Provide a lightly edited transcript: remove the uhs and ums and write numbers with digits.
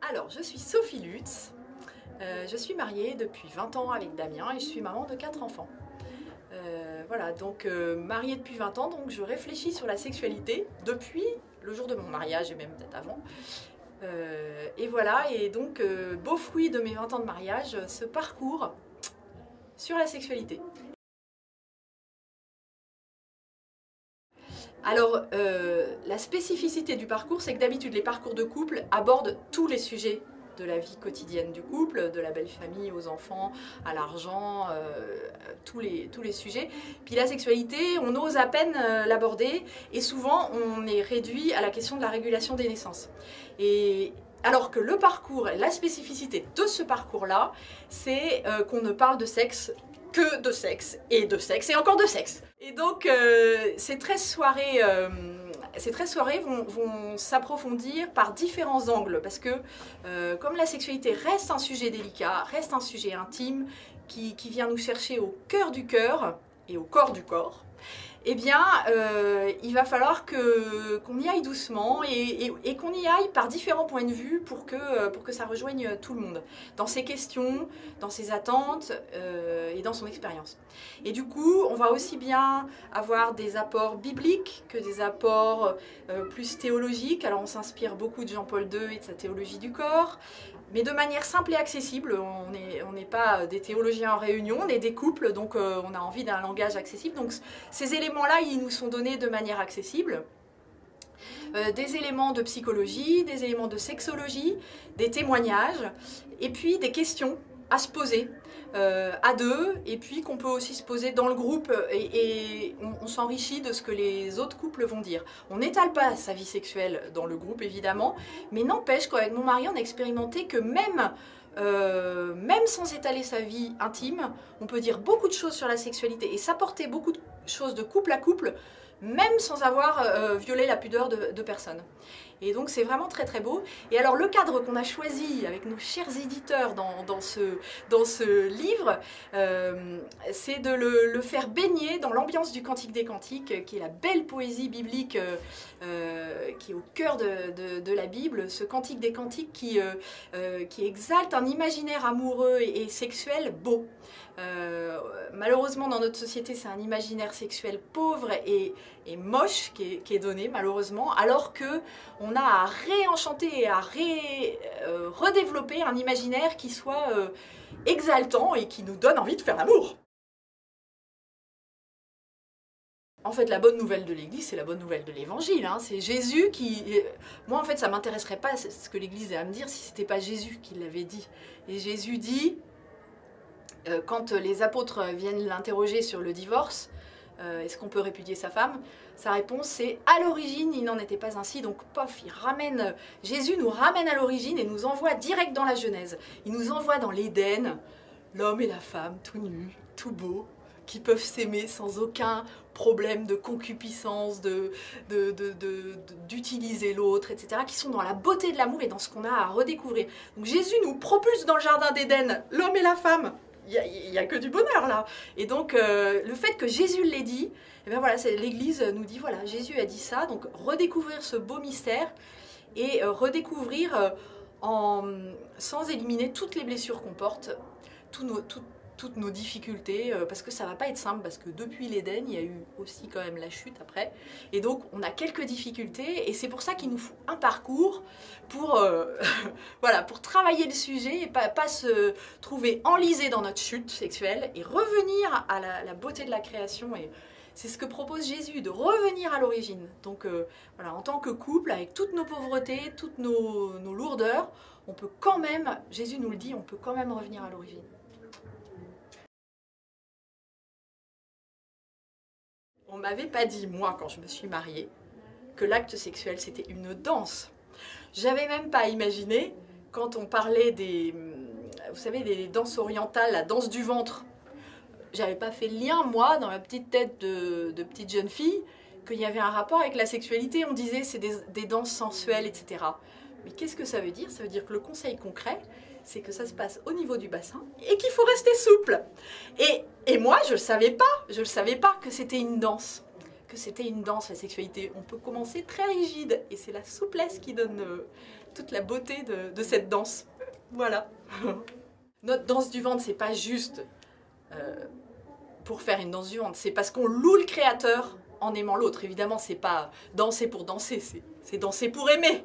Alors, je suis Sophie Lutz, je suis mariée depuis 20 ans avec Damien et je suis maman de 4 enfants. Voilà, donc mariée depuis 20 ans, donc je réfléchis sur la sexualité depuis le jour de mon mariage et même peut-être avant. Et voilà, et donc beau fruit de mes 20 ans de mariage, ce parcours sur la sexualité. Alors, la spécificité du parcours, c'est que d'habitude, les parcours de couple abordent tous les sujets de la vie quotidienne du couple, de la belle famille aux enfants, à l'argent, tous les sujets. Puis la sexualité, on ose à peine l'aborder et souvent on est réduit à la question de la régulation des naissances. Et alors que le parcours, la spécificité de ce parcours-là, c'est qu'on ne parle de sexe que de sexe et encore de sexe. Et donc ces 13 soirées vont s'approfondir par différents angles parce que comme la sexualité reste un sujet délicat, reste un sujet intime qui vient nous chercher au cœur du cœur et au corps du corps, eh bien, il va falloir qu'on y aille doucement et qu'on y aille par différents points de vue pour que ça rejoigne tout le monde, dans ses questions, dans ses attentes et dans son expérience. Et du coup, on va aussi bien avoir des apports bibliques que des apports plus théologiques. Alors on s'inspire beaucoup de Jean-Paul II et de sa théologie du corps, mais de manière simple et accessible. On n'est pas des théologiens en réunion, on est des couples, donc on a envie d'un langage accessible. Donc ces éléments-là, ils nous sont donnés de manière accessible. Des éléments de psychologie, des éléments de sexologie, des témoignages, et puis des questions à se poser à deux, et puis qu'on peut aussi se poser dans le groupe, et on s'enrichit de ce que les autres couples vont dire. On n'étale pas sa vie sexuelle dans le groupe, évidemment, mais n'empêche qu'avec mon mari, on a expérimenté que même sans étaler sa vie intime, on peut dire beaucoup de choses sur la sexualité et s'apporter beaucoup de choses de couple à couple, même sans avoir violé la pudeur de personne. Et donc c'est vraiment très très beau. Et alors le cadre qu'on a choisi avec nos chers éditeurs dans ce livre, c'est de le faire baigner dans l'ambiance du Cantique des Cantiques, qui est la belle poésie biblique qui est au cœur de la Bible, ce Cantique des Cantiques qui exalte un imaginaire amoureux et sexuel beau. Malheureusement dans notre société c'est un imaginaire sexuel pauvre et moche qui est donné malheureusement, alors que on a à réenchanter et à redévelopper un imaginaire qui soit exaltant et qui nous donne envie de faire l'amour. En fait, la bonne nouvelle de l'Église, c'est la bonne nouvelle de l'Évangile. Hein. C'est Jésus qui... Moi, en fait, ça ne m'intéresserait pas ce que l'Église a à me dire si ce n'était pas Jésus qui l'avait dit. Et Jésus dit, quand les apôtres viennent l'interroger sur le divorce, est-ce qu'on peut répudier sa femme? Sa réponse c'est à l'origine il n'en était pas ainsi. Donc pof, Jésus nous ramène à l'origine et nous envoie direct dans la Genèse. Il nous envoie dans l'Éden, l'homme et la femme tout nus, tout beaux, qui peuvent s'aimer sans aucun problème de concupiscence, d'utiliser l'autre, etc., qui sont dans la beauté de l'amour et dans ce qu'on a à redécouvrir. Donc Jésus nous propulse dans le jardin d'Éden, l'homme et la femme. Il n'y a que du bonheur là. Et donc le fait que Jésus l'ait dit, et bien voilà, l'Église nous dit voilà, Jésus a dit ça, donc redécouvrir ce beau mystère et redécouvrir sans éliminer toutes les blessures qu'on porte, toutes nos difficultés, parce que ça va pas être simple, parce que depuis l'Éden, il y a eu aussi quand même la chute après, et donc on a quelques difficultés, et c'est pour ça qu'il nous faut un parcours pour, voilà, pour travailler le sujet, et pas se trouver enlisé dans notre chute sexuelle, et revenir à la beauté de la création, et c'est ce que propose Jésus, de revenir à l'origine. Donc voilà, en tant que couple, avec toutes nos pauvretés, toutes nos lourdeurs, on peut quand même, Jésus nous le dit, on peut quand même revenir à l'origine. On m'avait pas dit, moi, quand je me suis mariée, que l'acte sexuel, c'était une danse. J'avais même pas imaginé, quand on parlait vous savez, des danses orientales, la danse du ventre, j'avais pas fait le lien, moi, dans ma petite tête de petite jeune fille, qu'il y avait un rapport avec la sexualité. On disait, c'est des danses sensuelles, etc. Mais qu'est-ce que ça veut dire? Ça veut dire que le conseil concret, c'est que ça se passe au niveau du bassin et qu'il faut rester souple. Et moi, je ne savais pas que c'était une danse. La sexualité. On peut commencer très rigide et c'est la souplesse qui donne toute la beauté de cette danse. Voilà. Notre danse du ventre, c'est pas juste pour faire une danse du ventre, c'est parce qu'on loue le créateur en aimant l'autre. Évidemment, c'est pas danser pour danser, c'est danser pour aimer.